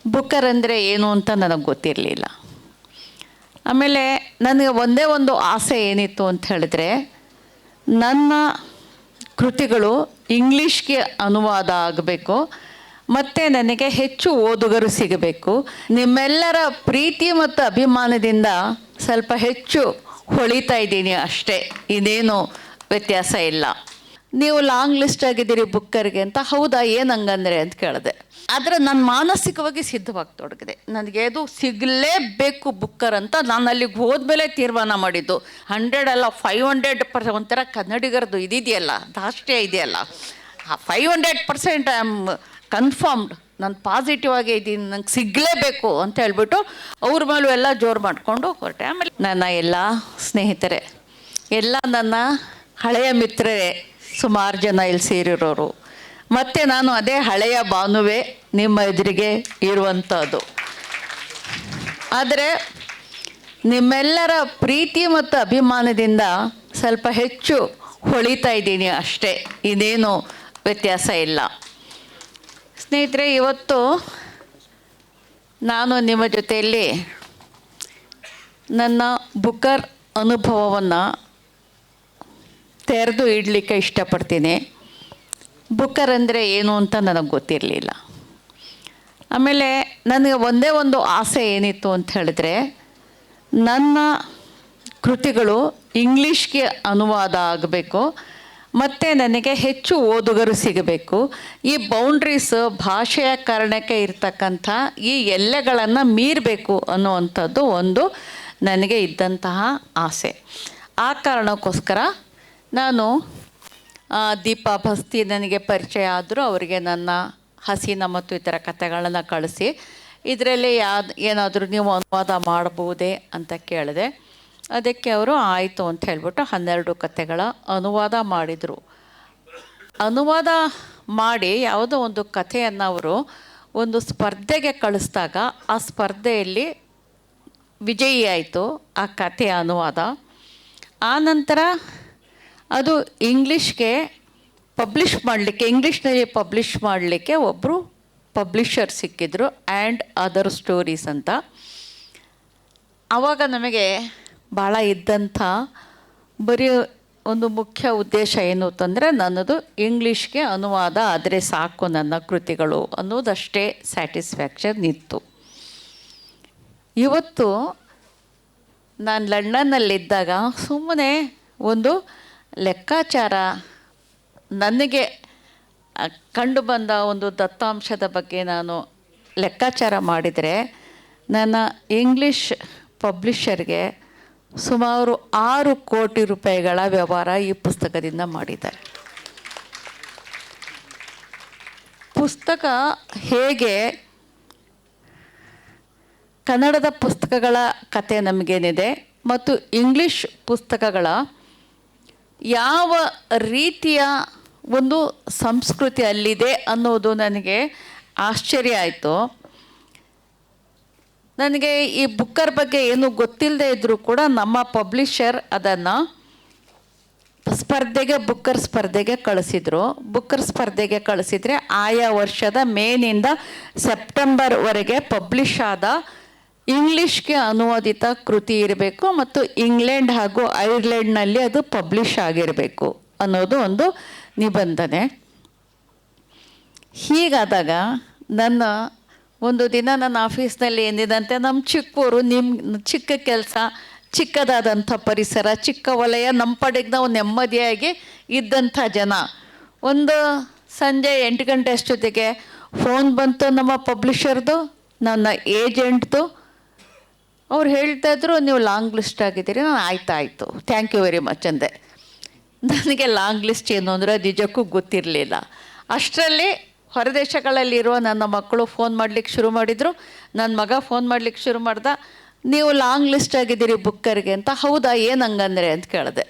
Booker ಅಂದರೆ ಏನು ಅಂತ ನನಗೆ ಗೊತ್ತಿರಲಿಲ್ಲ. ಆಮೇಲೆ ನನಗೆ ಒಂದೇ ಒಂದು ಆಸೆ ಏನಿತ್ತು ಅಂತ ಹೇಳಿದ್ರೆ, ನನ್ನ ಕೃತಿಗಳು ಇಂಗ್ಲೀಷ್ಗೆ ಅನುವಾದ ಆಗಬೇಕು ಮತ್ತು ನನಗೆ ಹೆಚ್ಚು ಓದುಗರು ಸಿಗಬೇಕು. ನಿಮ್ಮೆಲ್ಲರ ಪ್ರೀತಿ ಮತ್ತು ಅಭಿಮಾನದಿಂದ ಸ್ವಲ್ಪ ಹೆಚ್ಚು ಹೊಳಿತಾ ಇದ್ದೀನಿ ಅಷ್ಟೇ, ಇದೇನು ವ್ಯತ್ಯಾಸ ಇಲ್ಲ. ನೀವು ಲಾಂಗ್ ಲಿಸ್ಟ್ ಆಗಿದ್ದೀರಿ ಬುಕ್ಕರ್ಗೆ ಅಂತ. ಹೌದಾ, ಏನು ಹಂಗಂದ್ರೆ ಅಂತ ಕೇಳಿದೆ. ಆದರೆ ನಾನು ಮಾನಸಿಕವಾಗಿ ಸಿದ್ಧವಾಗ್ತೊಡಗಿದೆ. ನನಗೆ ಅದು ಸಿಗಲೇಬೇಕು ಬುಕ್ಕರ್ ಅಂತ. ನಾನು ಅಲ್ಲಿಗೆ ಹೋದ್ಮೇಲೆ ತೀರ್ಮಾನ ಮಾಡಿದ್ದು. 100 ಅಲ್ಲ, 500% ಒಂಥರ ಕನ್ನಡಿಗರದು ಇದೆಯಲ್ಲ, ಧಾಷ್ಟ್ಯ ಇದೆಯಲ್ಲ, 500% ಐ ಆಮ್ ಕನ್ಫರ್ಮ್ಡ್. ನಾನು ಪಾಸಿಟಿವ್ ಆಗಿ ಇದ್ದೀನಿ, ನಂಗೆ ಸಿಗಲೇಬೇಕು ಅಂತ ಹೇಳ್ಬಿಟ್ಟು ಅವ್ರ ಮೇಲೂ ಎಲ್ಲ ಜೋರು ಮಾಡಿಕೊಂಡು ಹೊರಟೆ. ಆಮೇಲೆ ನನ್ನ ಎಲ್ಲ ಸ್ನೇಹಿತರೆ, ಎಲ್ಲ ನನ್ನ ಹಳೆಯ ಮಿತ್ರರೇ, ಸುಮಾರು ಜನ ಇಲ್ಲಿ ಸೇರಿರೋರು, ಮತ್ತು ನಾನು ಅದೇ ಹಳೆಯ ಭಾನುವೆ ನಿಮ್ಮ ಎದುರಿಗೆ ಇರುವಂಥದ್ದು. ಆದರೆ ನಿಮ್ಮೆಲ್ಲರ ಪ್ರೀತಿ ಮತ್ತು ಅಭಿಮಾನದಿಂದ ಸ್ವಲ್ಪ ಹೆಚ್ಚು ಹೊಳಿತಾ ಇದ್ದೀನಿ ಅಷ್ಟೇ, ಇದೇನು ವ್ಯತ್ಯಾಸ ಇಲ್ಲ. ಸ್ನೇಹಿತರೆ, ಇವತ್ತು ನಾನು ನಿಮ್ಮ ಜೊತೆಯಲ್ಲಿ ನನ್ನ ಬುಕ್ಕರ್ ಅನುಭವವನ್ನು ತೆರೆದು ಇಡಲಿಕ್ಕೆ ಇಷ್ಟಪಡ್ತೀನಿ. ಬುಕ್ಕರ್ ಅಂದರೆ ಏನು ಅಂತ ನನಗೆ ಗೊತ್ತಿರಲಿಲ್ಲ. ಆಮೇಲೆ ನನಗೆ ಒಂದೇ ಒಂದು ಆಸೆ ಏನಿತ್ತು ಅಂತ ಹೇಳಿದ್ರೆ, ನನ್ನ ಕೃತಿಗಳು ಇಂಗ್ಲೀಷ್ಗೆ ಅನುವಾದ ಆಗಬೇಕು ಮತ್ತು ನನಗೆ ಹೆಚ್ಚು ಓದುಗರು ಸಿಗಬೇಕು. ಈ ಬೌಂಡ್ರೀಸ್ ಭಾಷೆಯ ಕಾರಣಕ್ಕೆ ಇರ್ತಕ್ಕಂಥ ಈ ಎಲ್ಲೆಗಳನ್ನು ಮೀರಬೇಕು ಅನ್ನುವಂಥದ್ದು ಒಂದು ನನಗೆ ಇದ್ದಂತಹ ಆಸೆ. ಆ ಕಾರಣಕ್ಕೋಸ್ಕರ ನಾನು ದೀಪಾ ಭಸ್ತಿ ನನಗೆ ಪರಿಚಯ ಆದರೂ ಅವರಿಗೆ ನನ್ನ ಹಸೀನಾ ಮತ್ತು ಇತರ ಕಥೆಗಳನ್ನು ಕಳಿಸಿ, ಇದರಲ್ಲಿ ಏನಾದರೂ ನೀವು ಅನುವಾದ ಮಾಡ್ಬೋದೇ ಅಂತ ಕೇಳಿದೆ. ಅದಕ್ಕೆ ಅವರು ಆಯಿತು ಅಂತ ಹೇಳ್ಬಿಟ್ಟು 12 ಕಥೆಗಳ ಅನುವಾದ ಮಾಡಿದರು. ಅನುವಾದ ಮಾಡಿ ಯಾವುದೋ ಒಂದು ಕಥೆಯನ್ನು ಅವರು ಒಂದು ಸ್ಪರ್ಧೆಗೆ ಕಳಿಸಿದಾಗ ಆ ಸ್ಪರ್ಧೆಯಲ್ಲಿ ವಿಜಯಿ ಆಯಿತು ಆ ಕಥೆಯ ಅನುವಾದ. ಆ ನಂತರ ಅದು ಇಂಗ್ಲೀಷ್ಗೆ ಪಬ್ಲಿಷ್ ಮಾಡಲಿಕ್ಕೆ, ಇಂಗ್ಲೀಷ್ನಲ್ಲಿ ಪಬ್ಲಿಷ್ ಮಾಡಲಿಕ್ಕೆ ಒಬ್ಬರು ಪಬ್ಲಿಷರ್ ಸಿಕ್ಕಿದ್ರು, ಆ್ಯಂಡ್ ಅದರ್ ಸ್ಟೋರೀಸ್ ಅಂತ. ಆವಾಗ ನಮಗೆ ಭಾಳ ಇದ್ದಂಥ ಬರೀ ಒಂದು ಮುಖ್ಯ ಉದ್ದೇಶ ಏನು ಅಂತಂದರೆ, ನನ್ನದು ಇಂಗ್ಲೀಷ್ಗೆ ಅನುವಾದ ಆದರೆ ಸಾಕು ನನ್ನ ಕೃತಿಗಳು ಅನ್ನೋದಷ್ಟೇ ಸ್ಯಾಟಿಸ್ಫ್ಯಾಕ್ಷನ್ ಇತ್ತು. ಇವತ್ತು ನಾನು ಲಂಡನ್ನಲ್ಲಿದ್ದಾಗ ಸುಮ್ಮನೆ ಒಂದು ಲೆಕ್ಕಾಚಾರ, ನನಗೆ ಕಂಡು ಬಂದ ಒಂದು ದತ್ತಾಂಶದ ಬಗ್ಗೆ ನಾನು ಲೆಕ್ಕಾಚಾರ ಮಾಡಿದರೆ, ನನ್ನ ಇಂಗ್ಲೀಷ್ ಪಬ್ಲಿಷರ್ಗೆ ಸುಮಾರು 6 ಕೋಟಿ ರೂಪಾಯಿಗಳ ವ್ಯವಹಾರ ಈ ಪುಸ್ತಕದಿಂದ ಮಾಡಿದ್ದಾರೆ. ಪುಸ್ತಕ ಹೇಗೆ ಕನ್ನಡದ ಪುಸ್ತಕಗಳ ಕತೆ ನಮಗೇನಿದೆ ಮತ್ತು ಇಂಗ್ಲೀಷ್ ಪುಸ್ತಕಗಳ ಯಾವ ರೀತಿಯ ಒಂದು ಸಂಸ್ಕೃತಿ ಅಲ್ಲಿದೆ ಅನ್ನೋದು ನನಗೆ ಆಶ್ಚರ್ಯ ಆಯಿತು. ನನಗೆ ಈ ಬುಕ್ಕರ್ ಬಗ್ಗೆ ಏನು ಗೊತ್ತಿಲ್ಲದೆ ಇದ್ದರೂ ಕೂಡ ನಮ್ಮ ಪಬ್ಲಿಷರ್ ಅದನ್ನು ಬುಕ್ಕರ್ ಸ್ಪರ್ಧೆಗೆ ಕಳಿಸಿದರು. ಬುಕ್ಕರ್ ಸ್ಪರ್ಧೆಗೆ ಕಳಿಸಿದರೆ ಆಯಾ ವರ್ಷದ ಮೇನಿಂದ ಸೆಪ್ಟೆಂಬರ್ವರೆಗೆ ಪಬ್ಲಿಷ್ ಆದ ಇಂಗ್ಲೀಷ್ಗೆ ಅನುವಾದಿತ ಕೃತಿ ಇರಬೇಕು ಮತ್ತು ಇಂಗ್ಲೆಂಡ್ ಹಾಗೂ ಐರ್ಲೆಂಡ್ನಲ್ಲಿ ಅದು ಪಬ್ಲಿಷ್ ಆಗಿರಬೇಕು ಅನ್ನೋದು ಒಂದು ನಿಬಂಧನೆ. ಹೀಗಾದಾಗ ನನ್ನ ಒಂದು ದಿನ ನನ್ನ ಆಫೀಸ್ನಲ್ಲಿ ಏನಿದಂತೆ, ನಮ್ಮ ಚಿಕ್ಕವರು, ನಿಮ್ಮ ಚಿಕ್ಕ ಕೆಲಸ, ಚಿಕ್ಕದಾದಂಥ ಪರಿಸರ, ಚಿಕ್ಕ ವಲಯ, ನಮ್ಮ ಪಡೆಗೆ ನಾವು ನೆಮ್ಮದಿಯಾಗಿ ಇದ್ದಂಥ ಜನ, ಒಂದು ಸಂಜೆ 8 ಗಂಟೆ ಅಷ್ಟೊತ್ತಿಗೆ ಫೋನ್ ಬಂತು ನಮ್ಮ ಪಬ್ಲಿಷರ್ದು, ನನ್ನ ಏಜೆಂಟ್ದು. ಅವ್ರು ಹೇಳ್ತಾಯಿದ್ರು, ನೀವು ಲಾಂಗ್ ಲಿಸ್ಟ್ ಆಗಿದ್ದೀರಿ. ನಾನು ಆಯಿತು ಥ್ಯಾಂಕ್ ಯು ವೆರಿ ಮಚ್ ಅಂದೆ. ನನಗೆ ಲಾಂಗ್ ಲಿಸ್ಟ್ ಏನು ಅಂದರೆ ನಿಜಕ್ಕೂ ಗೊತ್ತಿರಲಿಲ್ಲ. ಅಷ್ಟರಲ್ಲಿ ಹೊರದೇಶಗಳಲ್ಲಿರುವ ನನ್ನ ಮಕ್ಕಳು ಫೋನ್ ಮಾಡಲಿಕ್ಕೆ ಶುರು ಮಾಡಿದರು. ನನ್ನ ಮಗ ಫೋನ್ ಮಾಡಲಿಕ್ಕೆ ಶುರು ಮಾಡ್ದ, ನೀವು ಲಾಂಗ್ ಲಿಸ್ಟ್ ಆಗಿದ್ದೀರಿ ಬುಕ್ಕರ್ಗೆ ಅಂತ. ಹೌದಾ, ಏನು ಹಂಗಂದ್ರೆ ಅಂತ ಕೇಳಿದೆ.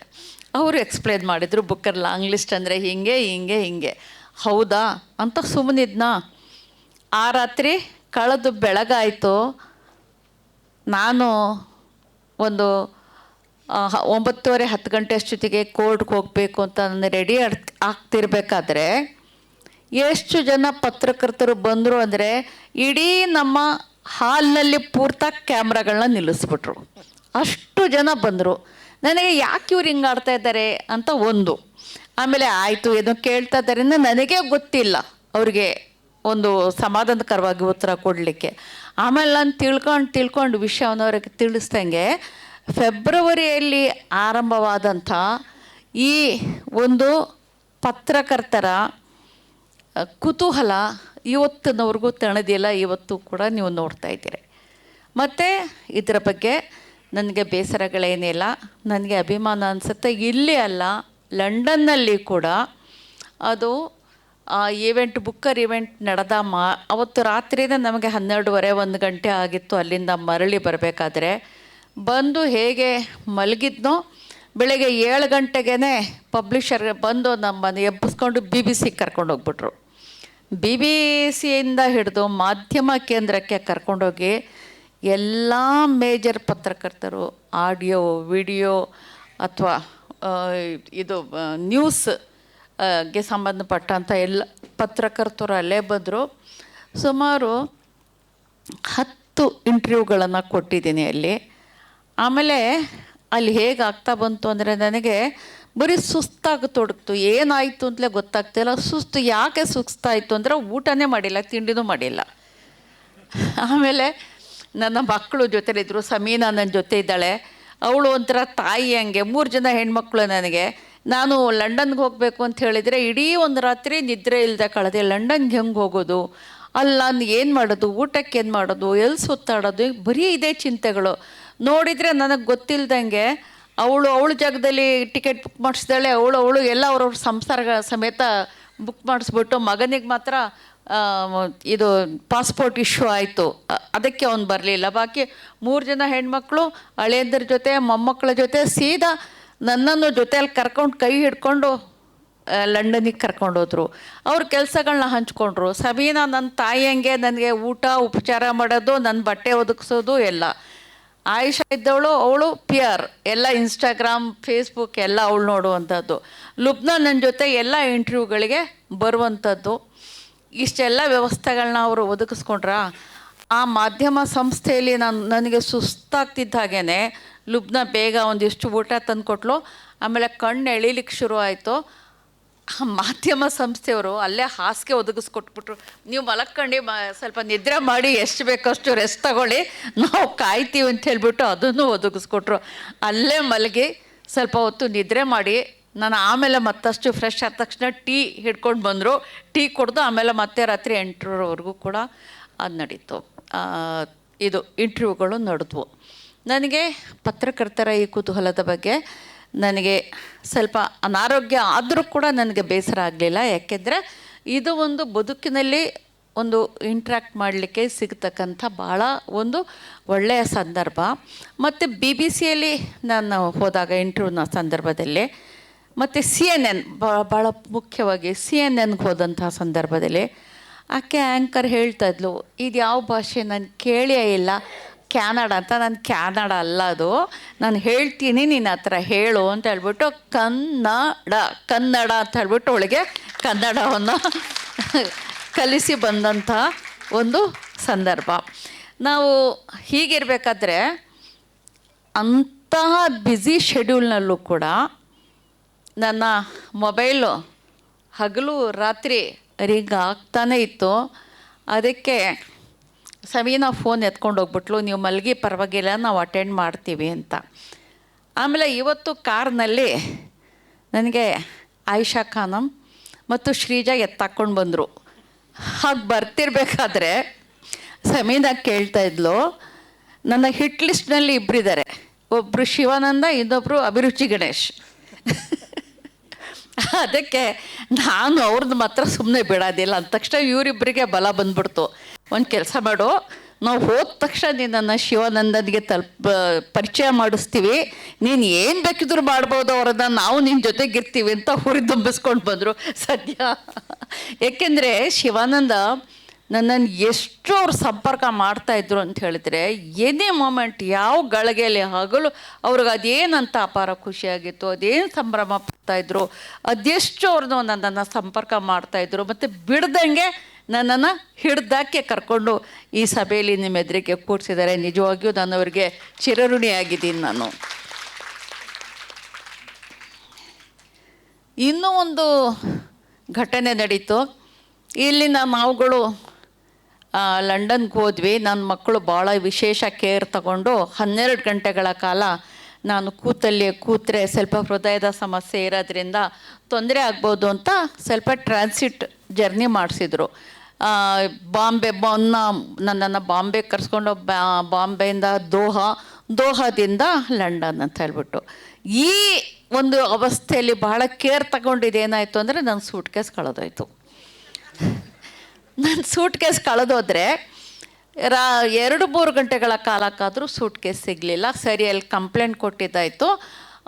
ಅವರು ಎಕ್ಸ್ಪ್ಲೇನ್ ಮಾಡಿದರು, ಬುಕ್ಕರ್ ಲಾಂಗ್ ಲಿಸ್ಟ್ ಅಂದರೆ ಹೀಗೆ. ಹೌದಾ ಅಂತ ಸುಮ್ಮನಿದ್ನಾ. ಆ ರಾತ್ರಿ ಕಳೆದು ಬೆಳಗಾಯಿತು. ನಾನು ಒಂದು 9:30 10 ಗಂಟೆ ಅಷ್ಟೊತ್ತಿಗೆ ಕೋರ್ಟ್ಗೆ ಹೋಗಬೇಕು ಅಂತ ನಾನು ರೆಡಿ ಆಗ್ತಿರ್ಬೇಕಾದ್ರೆ ಎಷ್ಟು ಜನ ಪತ್ರಕರ್ತರು ಬಂದರು ಅಂದರೆ ಇಡೀ ನಮ್ಮ ಹಾಲ್ನಲ್ಲಿ ಪೂರ್ತ ಕ್ಯಾಮ್ರಾಗಳನ್ನ ನಿಲ್ಲಿಸ್ಬಿಟ್ರು. ಅಷ್ಟು ಜನ ಬಂದರು. ನನಗೆ ಯಾಕೆ ಇವ್ರು ಹಿಂಗೆ ಆಡ್ತಾ ಇದ್ದಾರೆ ಅಂತ ಒಂದು. ಆಮೇಲೆ ಆಯಿತು ಏನೋ ಕೇಳ್ತಾ ಇದ್ದಾರೆ ನನಗೆ ಗೊತ್ತಿಲ್ಲ ಅವ್ರಿಗೆ ಒಂದು ಸಮಾಧಾನಕರವಾಗಿ ಉತ್ತರ ಕೊಡಲಿಕ್ಕೆ. ಆಮೇಲೆ ನಾನು ತಿಳ್ಕೊಂಡು ವಿಷಯವನ್ನು ಅವ್ರಿಗೆ ತಿಳಿಸ್ದಂಗೆ ಫೆಬ್ರವರಿಯಲ್ಲಿ ಆರಂಭವಾದಂಥ ಈ ಒಂದು ಪತ್ರಕರ್ತರ ಕುತೂಹಲ ಇವತ್ತಿನವ್ರಿಗೂ ತಣದಿಲ್ಲ. ಇವತ್ತು ಕೂಡ ನೀವು ನೋಡ್ತಾ ಇದ್ದೀರಿ. ಮತ್ತು ಇದರ ಬಗ್ಗೆ ನನಗೆ ಬೇಸರಗಳೇನಿಲ್ಲ, ನನಗೆ ಅಭಿಮಾನ ಅನಿಸುತ್ತೆ. ಇಲ್ಲಿ ಅಲ್ಲ, ಲಂಡನ್ನಲ್ಲಿ ಕೂಡ ಅದು ಬುಕ್ಕರ್ ಇವೆಂಟ್ ನಡೆದ ಅವತ್ತು ರಾತ್ರಿನೇ ನಮಗೆ 12:30 1 ಗಂಟೆ ಆಗಿತ್ತು ಅಲ್ಲಿಂದ ಮರಳಿ ಬರಬೇಕಾದ್ರೆ. ಬಂದು ಹೇಗೆ ಮಲಗಿದ್ನೋ ಬೆಳಗ್ಗೆ 7 ಗಂಟೆಗೇ ಪಬ್ಲಿಷರ್ ಬಂದು ನಮ್ಮನ್ನು ಎಬ್ಬಿಸ್ಕೊಂಡು BBC ಕರ್ಕೊಂಡು ಹೋಗ್ಬಿಟ್ರು. BBC ಹಿಡಿದು ಮಾಧ್ಯಮ ಕೇಂದ್ರಕ್ಕೆ ಕರ್ಕೊಂಡೋಗಿ ಎಲ್ಲ ಮೇಜರ್ ಪತ್ರಕರ್ತರು ಆಡಿಯೋ ವಿಡಿಯೋ ಅಥವಾ ಇದು ನ್ಯೂಸ್ಗೆ ಸಂಬಂಧಪಟ್ಟಂಥ ಎಲ್ಲ ಪತ್ರಕರ್ತರು ಅಲ್ಲೇ ಬಂದರು. ಸುಮಾರು 10 ಇಂಟರ್ವ್ಯೂಗಳನ್ನು ಕೊಟ್ಟಿದ್ದೀನಿ ಅಲ್ಲಿ. ಆಮೇಲೆ ಅಲ್ಲಿ ಹೇಗೆ ಆಗ್ತಾ ಬಂತು ಅಂದರೆ ನನಗೆ ಬರೀ ಸುಸ್ತಾಗತೊಡಗ್ತು. ಏನಾಯಿತು ಅಂತಲೇ ಗೊತ್ತಾಗ್ತಿಲ್ಲ. ಸುಸ್ತು ಯಾಕೆ ಸುಸ್ತಾಯಿತು ಅಂದರೆ ಊಟನೇ ಮಾಡಿಲ್ಲ, ತಿಂಡಿನೂ ಮಾಡಿಲ್ಲ. ಆಮೇಲೆ ನನ್ನ ಮಕ್ಕಳು ಜೊತೆಲಿದ್ದರು. ಸಮೀನಾ ನನ್ನ ಜೊತೆ ಇದ್ದಾಳೆ. ಅವಳು ಒಂಥರ ತಾಯಿ ಹಂಗೆ. 3 ಜನ ಹೆಣ್ಮಕ್ಳು ನನಗೆ. ನಾನು ಲಂಡನ್ಗೆ ಹೋಗಬೇಕು ಅಂತ ಹೇಳಿದರೆ ಇಡೀ ಒಂದು ರಾತ್ರಿ ನಿದ್ರೆ ಇಲ್ಲದೆ ಕಳೆದೆ. ಲಂಡನ್ಗೆ ಹೆಂಗೆ ಹೋಗೋದು, ಅಲ್ಲಿ ನಾನು ಏನು ಮಾಡೋದು, ಊಟಕ್ಕೆ ಏನು ಮಾಡೋದು, ಎಲ್ಲಿ ಸುತ್ತಾಡೋದು, ಬರೀ ಇದೇ ಚಿಂತೆಗಳು. ನೋಡಿದರೆ ನನಗೆ ಗೊತ್ತಿಲ್ಲದಂಗೆ ಅವಳ ಜಾಗದಲ್ಲಿ ಟಿಕೆಟ್ ಬುಕ್ ಮಾಡಿಸ್ದಾಳೆ. ಅವಳು ಎಲ್ಲ ಅವ್ರವ್ರ ಸಂಸಾರ ಸಮೇತ ಬುಕ್ ಮಾಡಿಸ್ಬಿಟ್ಟು ಮಗನಿಗೆ ಮಾತ್ರ ಇದು ಪಾಸ್ಪೋರ್ಟ್ ಇಶ್ಯೂ ಆಯಿತು. ಅದಕ್ಕೆ ಅವನು ಬರಲಿಲ್ಲ. ಬಾಕಿ 3 ಜನ ಹೆಣ್ಮಕ್ಳು ಹಳೆಯದ್ರ ಜೊತೆ ಮೊಮ್ಮಕ್ಕಳ ಜೊತೆ ಸೀದಾ ನನ್ನನ್ನು ಜೊತೆಯಲ್ಲಿ ಕರ್ಕೊಂಡು ಕೈ ಹಿಡ್ಕೊಂಡು ಲಂಡನಿಗೆ ಕರ್ಕೊಂಡೋದ್ರು. ಅವ್ರ ಕೆಲಸಗಳನ್ನ ಹಂಚ್ಕೊಂಡ್ರು. ಸಮೀನಾ ನನ್ನ ತಾಯಿಯಂಗೆ ನನಗೆ ಊಟ ಉಪಚಾರ ಮಾಡೋದು, ನನ್ನ ಬಟ್ಟೆ ಒದಗಿಸೋದು ಎಲ್ಲ. ಆಯಿಷಾ ಇದ್ದವಳು, ಅವಳು PR, ಎಲ್ಲ ಇನ್ಸ್ಟಾಗ್ರಾಮ್ ಫೇಸ್ಬುಕ್ ಎಲ್ಲ ಅವಳು ನೋಡುವಂಥದ್ದು. ಲುಬ್ನಾ ನನ್ನ ಜೊತೆ ಎಲ್ಲ ಇಂಟರ್ವ್ಯೂಗಳಿಗೆ ಬರುವಂಥದ್ದು. ಇಷ್ಟೆಲ್ಲ ವ್ಯವಸ್ಥೆಗಳನ್ನ ಅವರು ಒದಗಿಸ್ಕೊಂಡ್ರ. ಆ ಮಾಧ್ಯಮ ಸಂಸ್ಥೆಯಲ್ಲಿ ನನಗೆ ಸುಸ್ತಾಗ್ತಿದ್ದ ಹಾಗೇ ಲುಬ್ನಾ ಬೇಗ ಒಂದಿಷ್ಟು ಊಟ ತಂದು ಕೊಟ್ಲು. ಆಮೇಲೆ ಕಣ್ಣು ಎಳೀಲಿಕ್ಕೆ ಶುರು ಆಯಿತು. ಆ ಮಾಧ್ಯಮ ಸಂಸ್ಥೆಯವರು ಅಲ್ಲೇ ಹಾಸಿಗೆ ಒದಗಿಸ್ಕೊಟ್ಬಿಟ್ರು. ನೀವು ಮಲಕ್ಕೊಂಡು ಸ್ವಲ್ಪ ನಿದ್ರೆ ಮಾಡಿ, ಎಷ್ಟು ಬೇಕಷ್ಟು ರೆಸ್ಟ್ ತಗೊಳ್ಳಿ, ನಾವು ಕಾಯ್ತೀವಿ ಅಂತ ಹೇಳ್ಬಿಟ್ಟು ಅದನ್ನು ಒದಗಿಸ್ಕೊಟ್ರು. ಅಲ್ಲೇ ಮಲಗಿ ಸ್ವಲ್ಪ ಹೊತ್ತು ನಿದ್ರೆ ಮಾಡಿ ನಾನು ಆಮೇಲೆ ಮತ್ತಷ್ಟು ಫ್ರೆಶ್ ಆದ ತಕ್ಷಣ ಟೀ ಹಿಡ್ಕೊಂಡು ಬಂದರು. ಟೀ ಕುಡ್ದು ಆಮೇಲೆ ಮತ್ತೆ ರಾತ್ರಿ 8ರವರೆಗೂ ಕೂಡ ಅದು ನಡೀತು. ಇದು ಇಂಟರ್ವ್ಯೂಗಳು ನಡೆದ್ವು. ನನಗೆ ಪತ್ರಕರ್ತರ ಈ ಕುತೂಹಲದ ಬಗ್ಗೆ ನನಗೆ ಸ್ವಲ್ಪ ಅನಾರೋಗ್ಯ ಆದರೂ ಕೂಡ ನನಗೆ ಬೇಸರ ಆಗಲಿಲ್ಲ. ಯಾಕೆಂದರೆ ಇದು ಒಂದು ಬದುಕಿನಲ್ಲಿ ಒಂದು ಇಂಟ್ರ್ಯಾಕ್ಟ್ ಮಾಡಲಿಕ್ಕೆ ಸಿಗ್ತಕ್ಕಂಥ ಭಾಳ ಒಂದು ಒಳ್ಳೆಯ ಸಂದರ್ಭ. ಮತ್ತು BBC ನಾನು ಹೋದಾಗ ಇಂಟರ್ವ್ಯೂನ ಸಂದರ್ಭದಲ್ಲಿ, ಮತ್ತು CNN ಭಾಳ ಮುಖ್ಯವಾಗಿ CNN ಹೋದಂಥ ಸಂದರ್ಭದಲ್ಲಿ ಆಕೆ ಆ್ಯಂಕರ್ ಹೇಳ್ತಾಯಿದ್ಲು, ಇದು ಯಾವ ಭಾಷೆ ನಾನು ಕೇಳೇ ಇಲ್ಲ, ಕ್ಯಾನಡ ಅಂತ. ನಾನು ಕ್ಯಾನಡ ಅಲ್ಲ ಅದು, ನಾನು ಹೇಳ್ತೀನಿ, ನೀನು ಆ ಥರ ಹೇಳು ಅಂತ ಹೇಳ್ಬಿಟ್ಟು ಕನ್ನಡ ಅಂತ ಹೇಳ್ಬಿಟ್ಟು ಅವಳಿಗೆ ಕನ್ನಡವನ್ನು ಕಲಿಸಿ ಬಂದಂಥ ಒಂದು ಸಂದರ್ಭ. ನಾವು ಹೀಗಿರಬೇಕಾದ್ರೆ ಅಂತಹ ಬ್ಯುಸಿ ಶೆಡ್ಯೂಲ್ನಲ್ಲೂ ಕೂಡ ನನ್ನ ಮೊಬೈಲು ಹಗಲು ರಾತ್ರಿ ರಿಂಗ್ ಆಗ್ತಾನೇ ಇತ್ತು. ಅದಕ್ಕೆ ಸಮೀನಾ ಫೋನ್ ಎತ್ಕೊಂಡು ಹೋಗ್ಬಿಟ್ಲು, ನೀವು ಮಲಗಿ ಪರವಾಗಿಲ್ಲ, ನಾವು ಅಟೆಂಡ್ ಮಾಡ್ತೀವಿ ಅಂತ. ಆಮೇಲೆ ಇವತ್ತು ಕಾರ್ನಲ್ಲಿ ನನಗೆ ಆಯಿಷಾ ಖಾನಮ್ ಮತ್ತು ಶ್ರೀಜಾ ಎತ್ತಾಕೊಂಡು ಬಂದರು. ಹಾಗೆ ಬರ್ತಿರ್ಬೇಕಾದ್ರೆ ಸಮೀನಾ ಕೇಳ್ತಾಯಿದ್ಲು, ನನ್ನ ಹಿಟ್ ಲಿಸ್ಟ್ನಲ್ಲಿ ಇಬ್ಬರಿದ್ದಾರೆ, ಒಬ್ಬರು ಶಿವಾನಂದ, ಇನ್ನೊಬ್ಬರು ಅಭಿರುಚಿ ಗಣೇಶ್. ಅದಕ್ಕೆ ನಾನು ಅವ್ರದ್ದು ಮಾತ್ರ ಸುಮ್ಮನೆ ಬಿಡೋದಿಲ್ಲ. ಅಂದ ತಕ್ಷಣ ಇವರಿಬ್ಬರಿಗೆ ಬಲ ಬಂದ್ಬಿಡ್ತು. ಒಂದು ಕೆಲಸ ಮಾಡು, ನಾವು ಹೋದ ತಕ್ಷಣ ನಿನ್ನನ್ನು ಶಿವಾನಂದನಿಗೆ ಪರಿಚಯ ಮಾಡಿಸ್ತೀವಿ, ನೀನು ಏನು ಬೇಕಿದ್ರು ಮಾಡ್ಬೋದು ಅವರನ್ನು, ನಾವು ನಿನ್ನ ಜೊತೆಗಿರ್ತೀವಿ ಅಂತ ಹುರಿದುಂಬಿಸ್ಕೊಂಡು ಬಂದರು. ಸದ್ಯ ಏಕೆಂದರೆ ಶಿವಾನಂದ ನನ್ನನ್ನು ಎಷ್ಟು ಅವ್ರು ಸಂಪರ್ಕ ಮಾಡ್ತಾಯಿದ್ರು ಅಂತ ಹೇಳಿದ್ರೆ, ಎನಿ ಮೂಮೆಂಟ್ ಯಾವ ಗಳಿಗೆಯಲ್ಲಿ ಹಗಲು ಅವ್ರಿಗೆ ಅದೇನಂತ ಅಪಾರ ಖುಷಿಯಾಗಿತ್ತು, ಅದೇನು ಸಂಭ್ರಮ ಪಡ್ತಾಯಿದ್ರು, ಅದೆಷ್ಟು ಅವ್ರನ್ನೂ ನನ್ನನ್ನು ಸಂಪರ್ಕ ಮಾಡ್ತಾಯಿದ್ರು. ಮತ್ತು ಬಿಡ್ದಂಗೆ ನನ್ನನ್ನು ಹಿಡ್ದಾಕೆ ಕರ್ಕೊಂಡು ಈ ಸಭೆಯಲ್ಲಿ ನಿಮ್ಮ ಎದುರಿಗೆ ಕೂರಿಸಿದ್ದಾರೆ. ನಿಜವಾಗಿಯೂ ನಾನು ಅವರಿಗೆ ಚಿರಋಣಿಯಾಗಿದ್ದೀನಿ. ನಾನು ಇನ್ನೂ ಒಂದು ಘಟನೆ ನಡೀತು. ಇಲ್ಲಿಂದ ನಾವುಗಳು ಲಂಡನ್ಗೆ ಹೋದ್ವಿ. ನನ್ನ ಮಕ್ಕಳು ಭಾಳ ವಿಶೇಷ ಕೇರ್ ತಗೊಂಡು 12 ಗಂಟೆಗಳ ಕಾಲ ನಾನು ಕೂತ್ರೆ ಸ್ವಲ್ಪ ಹೃದಯದ ಸಮಸ್ಯೆ ಇರೋದ್ರಿಂದ ತೊಂದರೆ ಆಗ್ಬೋದು ಅಂತ ಸ್ವಲ್ಪ ಟ್ರಾನ್ಸಿಟ್ ಜರ್ನಿ ಮಾಡಿಸಿದ್ರು. ನನ್ನನ್ನು ಬಾಂಬೆಗೆ ಕರೆಸ್ಕೊಂಡು ಬಾಂಬೆಯಿಂದ ದೋಹಾದಿಂದ ಲಂಡನ್ ಅಂತ ಹೇಳ್ಬಿಟ್ಟು, ಈ ಒಂದು ಅವಸ್ಥೆಯಲ್ಲಿ ಬಹಳ ಕೇರ್ ತಗೊಂಡಿದ್ದೇನಾಯಿತು ಅಂದರೆ ನನ್ನ ಸೂಟ್ ಕೇಸ್ ಕಳೆದೋಯ್ತು. ನನ್ನ ಸೂಟ್ ಕೇಸ್ ಕಳೆದೋದ್ರೆ 2-3 ಗಂಟೆಗಳ ಕಾಲಕ್ಕಾದರೂ ಸೂಟ್ ಕೇಸ್ ಸಿಗಲಿಲ್ಲ. ಸರಿ, ಅಲ್ಲಿ ಕಂಪ್ಲೇಂಟ್ ಕೊಟ್ಟಿದ್ದಾಯಿತು.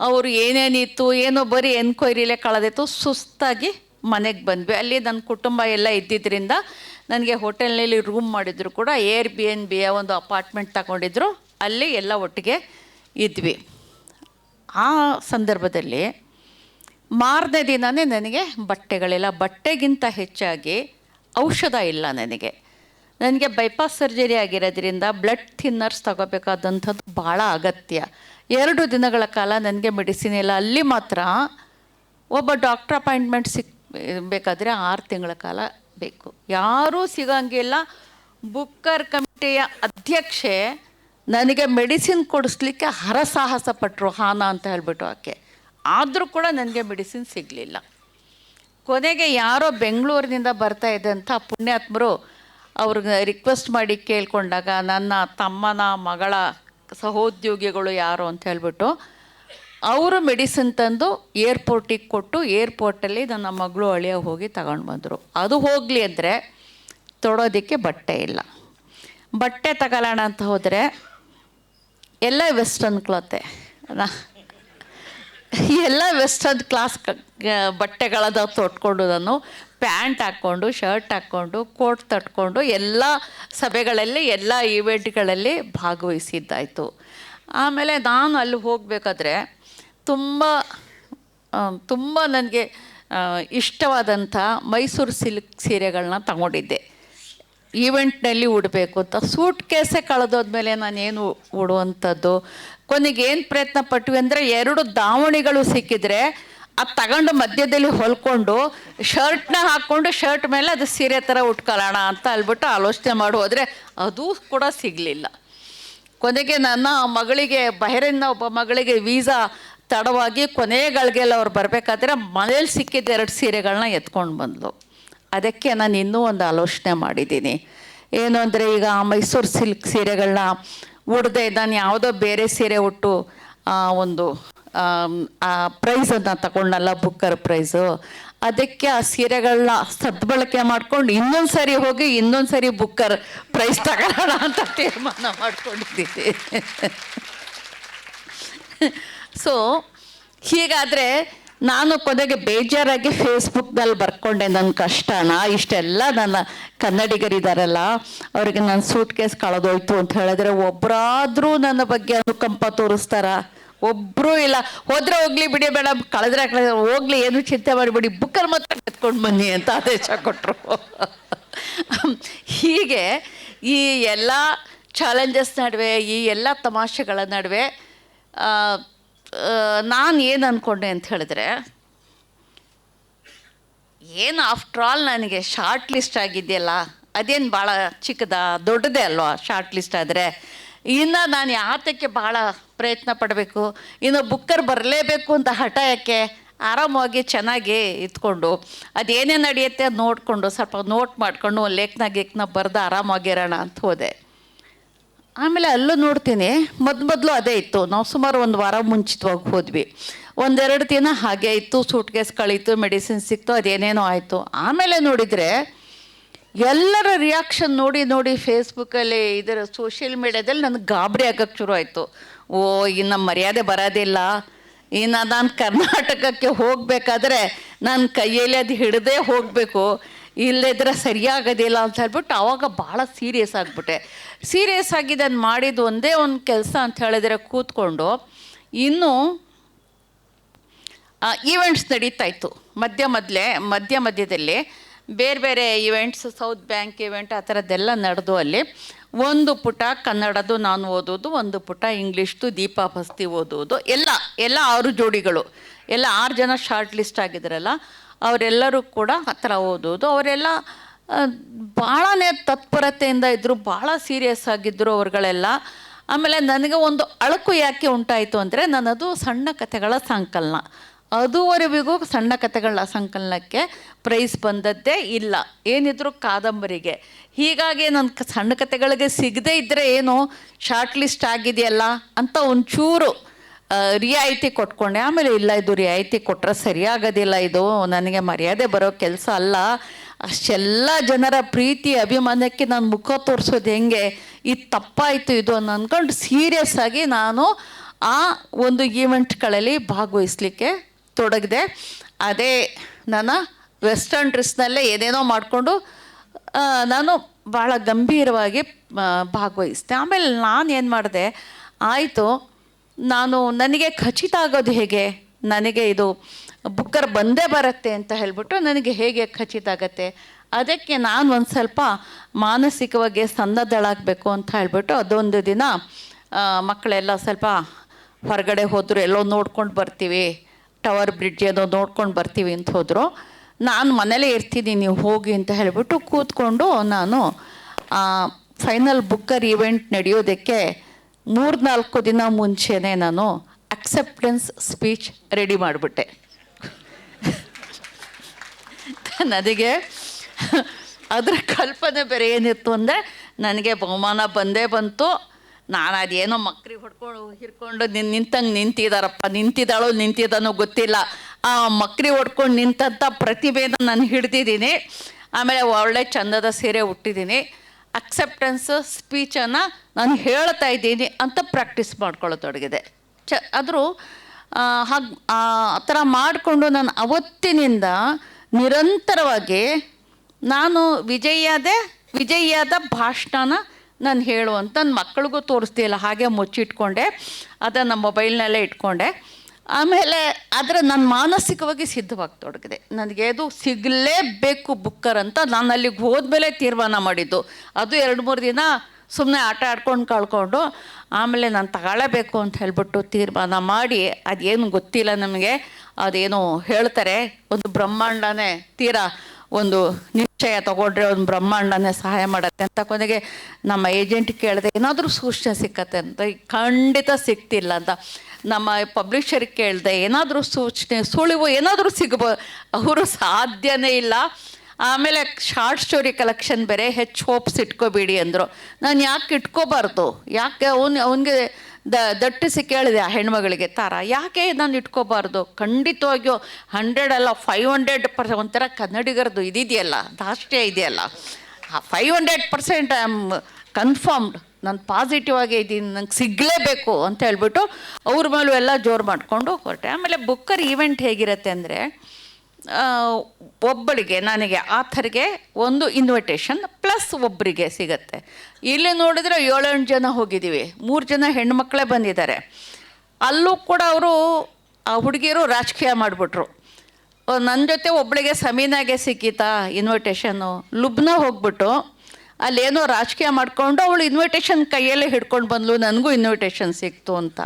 ಅವರು ಏನೇನಿತ್ತು ಏನೋ ಬರೀ ಎನ್ಕ್ವೈರಿಲೇ ಕಳೆದಿತ್ತು. ಸುಸ್ತಾಗಿ ಮನೆಗೆ ಬಂದ್ವಿ. ಅಲ್ಲಿ ನನ್ನ ಕುಟುಂಬ ಎಲ್ಲ ಇದ್ದಿದ್ದರಿಂದ ನನಗೆ ಹೋಟೆಲ್ನಲ್ಲಿ ರೂಮ್ ಮಾಡಿದ್ರು ಕೂಡ Airbnb ಒಂದು ಅಪಾರ್ಟ್ಮೆಂಟ್ ತಗೊಂಡಿದ್ರು. ಅಲ್ಲಿ ಎಲ್ಲ ಒಟ್ಟಿಗೆ ಇದ್ವಿ. ಆ ಸಂದರ್ಭದಲ್ಲಿ ಮಾರನೇ ದಿನವೇ ನನಗೆ ಬಟ್ಟೆಗಳಿಲ್ಲ. ಬಟ್ಟೆಗಿಂತ ಹೆಚ್ಚಾಗಿ ಔಷಧ ಇಲ್ಲ. ನನಗೆ ಬೈಪಾಸ್ ಸರ್ಜರಿ ಆಗಿರೋದ್ರಿಂದ ಬ್ಲಡ್ ಥಿನ್ನರ್ಸ್ ತಗೋಬೇಕಾದಂಥದ್ದು ಭಾಳ ಅಗತ್ಯ. 2 ದಿನಗಳ ಕಾಲ ನನಗೆ ಮೆಡಿಸಿನ್ ಇಲ್ಲ. ಅಲ್ಲಿ ಮಾತ್ರ ಒಬ್ಬ ಡಾಕ್ಟ್ರ್ ಅಪಾಯಿಂಟ್ಮೆಂಟ್ ಬೇಕಾದರೆ 6 ತಿಂಗಳ ಕಾಲ ಬೇಕು. ಯಾರೂ ಸಿಗೋಂಗಿಲ್ಲ. ಬುಕ್ಕರ್ ಕಮಿಟಿಯ ಅಧ್ಯಕ್ಷೆ ನನಗೆ ಮೆಡಿಸಿನ್ ಕೊಡಿಸ್ಲಿಕ್ಕೆ ಹರಸಾಹಸ ಪಟ್ಟರು, ಹಾನ ಅಂತ ಹೇಳ್ಬಿಟ್ಟು ಆಕೆ. ಆದರೂ ಕೂಡ ನನಗೆ ಮೆಡಿಸಿನ್ ಸಿಗಲಿಲ್ಲ. ಕೊನೆಗೆ ಯಾರೋ ಬೆಂಗಳೂರಿನಿಂದ ಬರ್ತಾ ಇದ್ದಂಥ ಪುಣ್ಯಾತ್ಮರು ಅವ್ರಿಗೆ ರಿಕ್ವೆಸ್ಟ್ ಮಾಡಿ ಕೇಳ್ಕೊಂಡಾಗ ನನ್ನ ತಮ್ಮನ ಮಗಳ ಸಹೋದ್ಯೋಗಿಗಳು ಯಾರು ಅಂತ ಹೇಳ್ಬಿಟ್ಟು ಅವರು ಮೆಡಿಸಿನ್ ತಂದು ಏರ್ಪೋರ್ಟಿಗೆ ಕೊಟ್ಟು, ಏರ್ಪೋರ್ಟಲ್ಲಿ ನನ್ನ ಮಗಳು ಅಳಿಯ ಹೋಗಿ ತಗೊಂಡು ಬಂದರು. ಅದು ಹೋಗಲಿ ಅಂದರೆ ತೊಡೋದಕ್ಕೆ ಬಟ್ಟೆ ಇಲ್ಲ. ಬಟ್ಟೆ ತಗೊಳ್ಳೋಣ ಅಂತ ಹೋದರೆ ಎಲ್ಲ ವೆಸ್ಟರ್ನ್ ಕ್ಲಾತೆ, ಎಲ್ಲ ವೆಸ್ಟರ್ನ್ ಕ್ಲಾಸ್ ಬಟ್ಟೆಗಳದ ತೊಟ್ಕೊಂಡು ನಾನು ಪ್ಯಾಂಟ್ ಹಾಕ್ಕೊಂಡು, ಶರ್ಟ್ ಹಾಕ್ಕೊಂಡು, ಕೋಟ್ ತಟ್ಕೊಂಡು ಎಲ್ಲ ಸಭೆಗಳಲ್ಲಿ ಎಲ್ಲ ಈವೆಂಟ್ಗಳಲ್ಲಿ ಭಾಗವಹಿಸಿದ್ದಾಯಿತು. ಆಮೇಲೆ ನಾನು ಅಲ್ಲಿ ಹೋಗಬೇಕಾದ್ರೆ ತುಂಬ ನನಗೆ ಇಷ್ಟವಾದಂಥ ಮೈಸೂರು ಸಿಲ್ಕ್ ಸೀರೆಗಳನ್ನ ತಗೊಂಡಿದ್ದೆ. ಈವೆಂಟ್ನಲ್ಲಿ ಉಡಬೇಕು ಅಂತ. ಸೂಟ್ ಕೇಸೇ ಕಳೆದೋದ್ಮೇಲೆ ನಾನೇನು ಉಡುವಂಥದ್ದು. ಕೊನೆಗೆ ಏನು ಪ್ರಯತ್ನ ಪಟ್ವಿ ಅಂದರೆ 2 ದಾವಣಿಗಳು ಸಿಕ್ಕಿದ್ರೆ ಅದು ತಗೊಂಡು ಮಧ್ಯದಲ್ಲಿ ಹೊಲ್ಕೊಂಡು ಶರ್ಟ್ನ ಹಾಕ್ಕೊಂಡು ಶರ್ಟ್ ಮೇಲೆ ಅದು ಸೀರೆ ಥರ ಉಟ್ಕೊಳ್ಳೋಣ ಅಂತ ಅಲ್ಬಿಟ್ಟು ಆಲೋಚನೆ ಮಾಡಿ ಹೋದರೆ ಅದೂ ಕೂಡ ಸಿಗಲಿಲ್ಲ. ಕೊನೆಗೆ ನನ್ನ ಮಗಳಿಗೆ, ಬಹರೇನ್ನ ಒಬ್ಬ ಮಗಳಿಗೆ ವೀಸಾ ತಡವಾಗಿ ಕೊನೆಗಳಿಗೆಲ್ಲ ಅವ್ರು ಬರಬೇಕಾದ್ರೆ ಮನೇಲಿ ಸಿಕ್ಕಿದ್ದ 2 ಸೀರೆಗಳನ್ನ ಎತ್ಕೊಂಡು ಬಂದಳು. ಅದಕ್ಕೆ ನಾನು ಇನ್ನೂ ಒಂದು ಆಲೋಚನೆ ಮಾಡಿದ್ದೀನಿ. ಏನು ಅಂದರೆ, ಈಗ ಮೈಸೂರು ಸಿಲ್ಕ್ ಸೀರೆಗಳನ್ನ ಉಡದೆ ನಾನು ಯಾವುದೋ ಬೇರೆ ಸೀರೆ ಉಟ್ಟು ಒಂದು ಪ್ರೈಸನ್ನು ತಗೊಂಡಲ್ಲ, ಬುಕ್ಕರ್ ಪ್ರೈಸು. ಅದಕ್ಕೆ ಆ ಸೀರೆಗಳನ್ನ ಸದ್ಬಳಕೆ ಮಾಡ್ಕೊಂಡು ಇನ್ನೊಂದು ಸರಿ ಹೋಗಿ ಇನ್ನೊಂದು ಸರಿ ಬುಕ್ಕರ್ ಪ್ರೈಸ್ ತಗೊಳ್ಳೋಣ ಅಂತ ತೀರ್ಮಾನ ಮಾಡ್ಕೊಂಡಿದ್ದೀನಿ. ಸೊ ಹೀಗಾದರೆ ನಾನು ಕೊನೆಗೆ ಬೇಜಾರಾಗಿ ಫೇಸ್ಬುಕ್ನಲ್ಲಿ ಬರ್ಕೊಂಡೆ ನನ್ನ ಕಷ್ಟನ. ಇಷ್ಟೆಲ್ಲ ನನ್ನ ಕನ್ನಡಿಗರಿದ್ದಾರಲ್ಲ, ಅವರಿಗೆ ನನ್ನ ಸೂಟ್ ಕೇಸ್ ಕಳೆದೋಯ್ತು ಅಂತ ಹೇಳಿದ್ರೆ ಒಬ್ಬರಾದರೂ ನನ್ನ ಬಗ್ಗೆ ಅನುಕಂಪ ತೋರಿಸ್ತಾರ? ಒಬ್ಬರೂ ಇಲ್ಲ. ಹೋದರೆ ಹೋಗ್ಲಿ ಬಿಡಿ, ಬೇಡ ಕಳೆದ್ರೆ ಹೋಗ್ಲಿ, ಏನು ಚಿಂತೆ ಮಾಡಿಬಿಡಿ, ಬುಕ್ಕರ್ ಮಾತ್ರ ಎತ್ಕೊಂಡು ಬನ್ನಿ ಅಂತ ಆದೇಶ ಕೊಟ್ಟರು. ಹೀಗೆ ಈ ಎಲ್ಲ ಚಾಲೆಂಜಸ್ ನಡುವೆ, ಈ ಎಲ್ಲ ತಮಾಷೆಗಳ ನಡುವೆ ನಾನು ಏನು ಅಂದ್ಕೊಂಡೆ ಅಂತ ಹೇಳಿದ್ರೆ, ಏನು ಆಫ್ಟರ್ ಆಲ್ ನನಗೆ ಶಾರ್ಟ್ ಲಿಸ್ಟ್ ಆಗಿದೆಯಲ್ಲ, ಅದೇನು ಭಾಳ ದೊಡ್ಡದೇ ಅಲ್ವಾ ಶಾರ್ಟ್ ಲಿಸ್ಟ್ ಆದರೆ. ಇನ್ನು ನಾನು ಯಾತಕ್ಕೆ ಭಾಳ ಪ್ರಯತ್ನ ಪಡಬೇಕು, ಇನ್ನು ಬುಕ್ಕರ್ ಬರಲೇಬೇಕು ಅಂತ ಹಠ ಯಾಕೆ? ಆರಾಮವಾಗಿ ಚೆನ್ನಾಗಿ ಇದ್ಕೊಂಡು ಅದೇನೇ ನಡೆಯುತ್ತೆ ಅದು ನೋಡಿಕೊಂಡು ಸ್ವಲ್ಪ ನೋಟ್ ಮಾಡಿಕೊಂಡು ಒಂದು ಲೇಖನ ಬರೆದು ಆರಾಮಾಗಿರೋಣ ಅಂತ ಹೋದೆ. ಆಮೇಲೆ ಅಲ್ಲೂ ನೋಡ್ತೀನಿ, ಮೊದಲು ಅದೇ ಇತ್ತು. ನಾವು ಸುಮಾರು 1 ವಾರ ಮುಂಚಿತವಾಗಿ ಹೋದ್ವಿ. 1-2 ದಿನ ಹಾಗೆ ಇತ್ತು. ಸೂಟ್ ಕೇಸ್ ಕಳೀತು, ಮೆಡಿಸಿನ್ ಸಿಕ್ತು, ಅದೇನೇನೋ ಆಯಿತು. ಆಮೇಲೆ ನೋಡಿದರೆ ಎಲ್ಲರ ರಿಯಾಕ್ಷನ್ ನೋಡಿ ಫೇಸ್ಬುಕ್ಕಲ್ಲಿ, ಇದರ ಸೋಷಿಯಲ್ ಮೀಡ್ಯಾದಲ್ಲಿ ನನಗೆ ಗಾಬರಿ ಆಗೋಕ್ಕೆ ಶುರು ಆಯಿತು. ಓ, ಇನ್ನು ಮರ್ಯಾದೆ ಬರೋದಿಲ್ಲ, ಇನ್ನು ನಾನು ಕರ್ನಾಟಕಕ್ಕೆ ಹೋಗಬೇಕಾದ್ರೆ ನನ್ನ ಕೈಯಲ್ಲಿ ಅದು ಹಿಡ್ದೇ ಹೋಗಬೇಕು, ಇಲ್ಲದಿದ್ರೆ ಸರಿಯಾಗೋದಿಲ್ಲ ಅಂತ ಹೇಳ್ಬಿಟ್ಟು ಆವಾಗ ಭಾಳ ಸೀರಿಯಸ್ ಆಗಿಬಿಟ್ಟೆ. ಸೀರಿಯಸ್ ಆಗಿ ನಾನು ಮಾಡಿದ್ದು ಒಂದೇ ಒಂದು ಕೆಲಸ ಅಂತ ಹೇಳಿದ್ರೆ ಕೂತ್ಕೊಂಡು ಇನ್ನೂ ಈವೆಂಟ್ಸ್ ನಡೀತಾ ಇತ್ತು ಮಧ್ಯದಲ್ಲಿ ಬೇರೆ ಬೇರೆ ಈವೆಂಟ್ಸ್, ಸೌತ್ ಬ್ಯಾಂಕ್ ಈವೆಂಟ್ ಆ ಥರದ್ದೆಲ್ಲ ನಡೆದು ಅಲ್ಲಿ ಒಂದು ಪುಟ ಕನ್ನಡದು ನಾನು ಓದೋದು, ಒಂದು ಪುಟ ಇಂಗ್ಲೀಷ್ದು ದೀಪಾ ಭಸ್ತಿ ಓದೋದು, ಎಲ್ಲ 6 ಜೋಡಿಗಳು, ಎಲ್ಲ 6 ಜನ ಶಾರ್ಟ್ ಲಿಸ್ಟ್ ಆಗಿದ್ರಲ್ಲ ಅವರೆಲ್ಲರೂ ಕೂಡ ಆ ಥರ ಓದೋದು. ಅವರೆಲ್ಲ ಭಾಳನೇ ತತ್ಪರತೆಯಿಂದ ಇದ್ದರು, ಭಾಳ ಸೀರಿಯಸ್ ಆಗಿದ್ದರು ಅವ್ರುಗಳೆಲ್ಲ. ಆಮೇಲೆ ನನಗೆ ಒಂದು ಅಳಕು ಯಾಕೆ ಉಂಟಾಯಿತು ಅಂದರೆ, ನನ್ನದು ಸಣ್ಣ ಕಥೆಗಳ ಸಂಕಲನ, ಅದುವರೆಗೂ ಸಣ್ಣ ಕಥೆಗಳ ಸಂಕಲನಕ್ಕೆ ಪ್ರೈಸ್ ಬಂದದ್ದೇ ಇಲ್ಲ, ಏನಿದ್ರು ಕಾದಂಬರಿಗೆ. ಹೀಗಾಗಿ ನನ್ನ ಸಣ್ಣ ಕಥೆಗಳಿಗೆ ಸಿಗದೇ ಇದ್ದರೆ ಏನು ಶಾರ್ಟ್ ಲಿಸ್ಟ್ ಆಗಿದೆಯಲ್ಲ ಅಂತ ಒಂಚೂರು ರಿಯಾಯಿತಿ ಕೊಟ್ಕೊಂಡೆ. ಆಮೇಲೆ ಇಲ್ಲ, ಇದು ರಿಯಾಯಿತಿ ಕೊಟ್ಟರೆ ಸರಿಯಾಗೋದಿಲ್ಲ, ಇದು ನನಗೆ ಮರ್ಯಾದೆ ಬರೋ ಕೆಲಸ ಅಲ್ಲ, ಅಷ್ಟೆಲ್ಲ ಜನರ ಪ್ರೀತಿ ಅಭಿಮಾನಕ್ಕೆ ನಾನು ಮುಖ ತೋರಿಸೋದು ಹೆಂಗೆ, ಇದು ತಪ್ಪಾಯಿತು ಇದು ಅಂದ್ಕೊಂಡು ಸೀರಿಯಸ್ ಆಗಿ ನಾನು ಆ ಒಂದು ಈವೆಂಟ್ಗಳಲ್ಲಿ ಭಾಗವಹಿಸ್ಲಿಕ್ಕೆ ತೊಡಗಿದೆ. ಅದೇ ನನ್ನ ವೆಸ್ಟರ್ನ್ ಡ್ರೆಸ್ನಲ್ಲೇ ಏನೇನೋ ಮಾಡಿಕೊಂಡು ನಾನು ಭಾಳ ಗಂಭೀರವಾಗಿ ಭಾಗವಹಿಸಿದೆ. ಆಮೇಲೆ ನಾನು ಏನು ಮಾಡಿದೆ, ಆಯಿತು ನನಗೆ ಖಚಿತ ಆಗೋದು ಹೇಗೆ, ನನಗೆ ಇದು ಬುಕ್ಕರ್ ಬಂದೇ ಬರುತ್ತೆ ಅಂತ ಹೇಳ್ಬಿಟ್ಟು ನನಗೆ ಹೇಗೆ ಖಚಿತ ಆಗತ್ತೆ, ಅದಕ್ಕೆ ನಾನು ಒಂದು ಸ್ವಲ್ಪ ಮಾನಸಿಕವಾಗಿ ಸನ್ನದ್ಧಳಾಗಬೇಕು ಅಂತ ಹೇಳ್ಬಿಟ್ಟು ಅದೊಂದು ದಿನ ಮಕ್ಕಳೆಲ್ಲ ಸ್ವಲ್ಪ ಹೊರಗಡೆ ಹೋದರು, ಎಲ್ಲೋ ನೋಡ್ಕೊಂಡು ಬರ್ತೀವಿ, ಟವರ್ ಬ್ರಿಡ್ಜ್ ಏನೋ ನೋಡ್ಕೊಂಡು ಬರ್ತೀವಿ ಅಂತ ಹೋದರು. ನಾನು ಮನೇಲೇ ಇರ್ತೀನಿ, ನೀವು ಹೋಗಿ ಅಂತ ಹೇಳಿಬಿಟ್ಟು ಕೂತ್ಕೊಂಡು ನಾನು ಫೈನಲ್ ಬುಕ್ಕರ್ ಈವೆಂಟ್ ನಡೆಯೋದಕ್ಕೆ 3-4 ದಿನ ಮುಂಚೆನೇ ನಾನು ಅಕ್ಸೆಪ್ಟೆನ್ಸ್ ಸ್ಪೀಚ್ ರೆಡಿ ಮಾಡಿಬಿಟ್ಟೆ. ನನಗೆ ಅದರ ಕಲ್ಪನೆ ಬೇರೆ ಏನಿತ್ತು ಅಂದರೆ, ನನಗೆ ಬಹುಮಾನ ಬಂದೇ ಬಂತು. ನಾನು ಅದೇನೋ ಮಕ್ರಿ ಹಿಡ್ಕೊಂಡು ನಿಂತಿದ್ದಾರಪ್ಪ, ನಿಂತಿದ್ದಾನೋ ಗೊತ್ತಿಲ್ಲ, ಆ ಮಕ್ರಿ ಹೊಡ್ಕೊಂಡು ನಿಂತಂಥ ಪ್ರತಿಭೆನ ನಾನು ಹಿಡ್ದಿದ್ದೀನಿ. ಆಮೇಲೆ ಒಳ್ಳೆ ಚಂದದ ಸೀರೆ ಉಟ್ಟಿದ್ದೀನಿ, ಅಕ್ಸೆಪ್ಟೆನ್ಸ್ ಸ್ಪೀಚನ್ನು ನಾನು ಹೇಳ್ತಾ ಇದ್ದೀನಿ ಅಂತ ಪ್ರಾಕ್ಟೀಸ್ ಮಾಡ್ಕೊಳ್ಳೋತೊಡಗಿದೆ. ಆದರೂ ಹಾಗೆ ಆ ಥರ ಮಾಡಿಕೊಂಡು ನಾನು ಅವತ್ತಿನಿಂದ ನಿರಂತರವಾಗಿ ನಾನು ವಿಜಯಿಯಾದ ಭಾಷಣನ ನಾನು ಹೇಳುವಂತ ನನ್ನ ಮಕ್ಕಳಿಗೂ ತೋರಿಸ್ತಿಲ್ಲ, ಹಾಗೆ ಮುಚ್ಚಿಟ್ಕೊಂಡೆ, ಅದನ್ನು ಮೊಬೈಲ್ನಲ್ಲೇ ಇಟ್ಕೊಂಡೆ. ಆಮೇಲೆ ಆದರೆ ನಾನು ಮಾನಸಿಕವಾಗಿ ಸಿದ್ಧವಾಗ್ತೊಡಗಿದೆ, ನನಗೆ ಅದು ಸಿಗಲೇಬೇಕು ಬುಕ್ಕರ್ ಅಂತ ನಾನು ಅಲ್ಲಿಗೆ ಹೋದ್ಮೇಲೆ ತೀರ್ಮಾನ ಮಾಡಿದ್ದು. ಅದು 2-3 ದಿನ ಸುಮ್ಮನೆ ಆಟ ಆಡ್ಕೊಂಡು ಕಳ್ಕೊಂಡು ಆಮೇಲೆ ನಾನು ತಗೊಳ್ಳೇಬೇಕು ಅಂತ ಹೇಳ್ಬಿಟ್ಟು ತೀರ್ಮಾನ ಮಾಡಿ, ಅದೇನು ಗೊತ್ತಿಲ್ಲ ನಮಗೆ, ಅದೇನು ಹೇಳ್ತಾರೆ ಒಂದು ಬ್ರಹ್ಮಾಂಡನೇ ತೀರಾ ಒಂದು ನಿಶ್ಚಯ ತಗೊಂಡ್ರೆ ಒಂದು ಬ್ರಹ್ಮಾಂಡನೇ ಸಹಾಯ ಮಾಡುತ್ತೆ ಅಂತ. ಕೊನೆಗೆ ನಮ್ಮ ಏಜೆಂಟ್ ಕೇಳಿದೆ, ಏನಾದರೂ ಸೂಚನೆ ಸಿಕ್ಕತ್ತೆ ಅಂತ. ಖಂಡಿತ ಸಿಗ್ತಿಲ್ಲ ಅಂತ. ನಮ್ಮ ಪಬ್ಲಿಷರಿಗೆ ಕೇಳಿದೆ, ಏನಾದರೂ ಸೂಚನೆ ಸುಳಿವು ಏನಾದರೂ ಸಿಗ್ಬೋದು, ಅವರು ಸಾಧ್ಯನೇ ಇಲ್ಲ. ಆಮೇಲೆ ಶಾರ್ಟ್ ಸ್ಟೋರಿ ಕಲೆಕ್ಷನ್ ಬೇರೆ, ಹೆಚ್ಚು ಹೋಪ್ಸ್ ಇಟ್ಕೋಬೇಡಿ ಅಂದರು. ನಾನು ಯಾಕೆ ಇಟ್ಕೋಬಾರ್ದು, ಯಾಕೆ ಅವನಿಗೆ ದಟ್ಟಿಸಿ ಕೇಳಿದೆ ಆ ಹೆಣ್ಮಗಳಿಗೆ, ತಾರ ಯಾಕೆ ನಾನು ಇಟ್ಕೋಬಾರ್ದು, ಖಂಡಿತವಾಗಿಯೂ 100 ಅಲ್ಲ 500% ಒಂಥರ ಕನ್ನಡಿಗರದು ಇದೆಯಲ್ಲ, ದಾಷ್ಟ್ಯ ಇದೆಯಲ್ಲ, 500% ಐ ಆಮ್ ಕನ್ಫರ್ಮ್ಡ್, ನಾನು ಪಾಸಿಟಿವ್ ಆಗಿ ಇದ್ದೀನಿ, ನಂಗೆ ಸಿಗಲೇಬೇಕು ಅಂತ ಹೇಳ್ಬಿಟ್ಟು ಅವ್ರ ಮೇಲೂ ಎಲ್ಲ ಜೋರು ಮಾಡಿಕೊಂಡು ಹೊರಟೆ. ಆಮೇಲೆ ಬುಕ್ಕರ್ ಈವೆಂಟ್ ಹೇಗಿರುತ್ತೆ ಅಂದರೆ, ಒಬ್ಬಳಿಗೆ ನನಗೆ ಆಥರ್ಗೆ ಒಂದು ಇನ್ವಿಟೇಷನ್ ಪ್ಲಸ್ ಒಬ್ಬರಿಗೆ ಸಿಗತ್ತೆ. ಇಲ್ಲಿ ನೋಡಿದ್ರೆ 7-8 ಜನ ಹೋಗಿದ್ದೀವಿ, 3 ಜನ ಹೆಣ್ಮಕ್ಳೇ ಬಂದಿದ್ದಾರೆ. ಅಲ್ಲೂ ಕೂಡ ಅವರು ಆ ಹುಡುಗಿಯರು ರಾಜಕೀಯ ಮಾಡಿಬಿಟ್ರು. ನನ್ನ ಜೊತೆ ಒಬ್ಬಳಿಗೆ ಸಮೀನಾಗೆ ಸಿಕ್ಕಿತಾ ಇನ್ವಿಟೇಷನ್ನು, ಲುಬ್ನ ಹೋಗ್ಬಿಟ್ಟು ಅಲ್ಲೇನೋ ರಾಜಕೀಯ ಮಾಡಿಕೊಂಡು ಅವಳು ಇನ್ವಿಟೇಷನ್ ಕೈಯಲ್ಲೇ ಹಿಡ್ಕೊಂಡು ಬಂದ್ಲು, ನನಗೂ ಇನ್ವಿಟೇಷನ್ ಸಿಕ್ತು ಅಂತ.